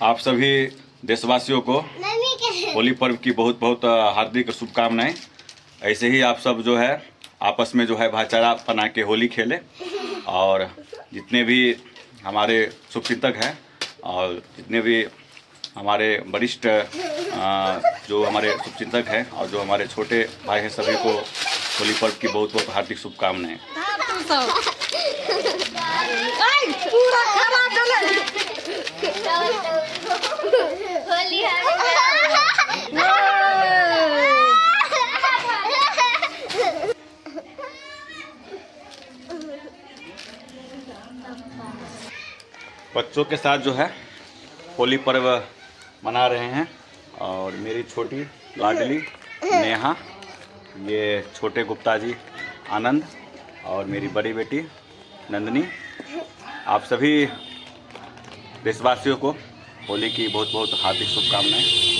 आप सभी देशवासियों को होली पर्व की बहुत बहुत हार्दिक शुभकामनाएं। ऐसे ही आप सब जो है आपस में जो है भाईचारा बना के होली खेलें और जितने भी हमारे शुभचिंतक हैं और जितने भी हमारे वरिष्ठ जो हमारे शुभचिंतक हैं और जो हमारे छोटे भाई हैं सभी को होली पर्व की बहुत बहुत हार्दिक शुभकामनाएं। बच्चों के साथ जो है होली पर्व मना रहे हैं और मेरी छोटी लाडली नेहा, ये छोटे गुप्ता जी आनंद और मेरी बड़ी बेटी नंदनी, आप सभी देशवासियों को होली की बहुत बहुत हार्दिक शुभकामनाएं।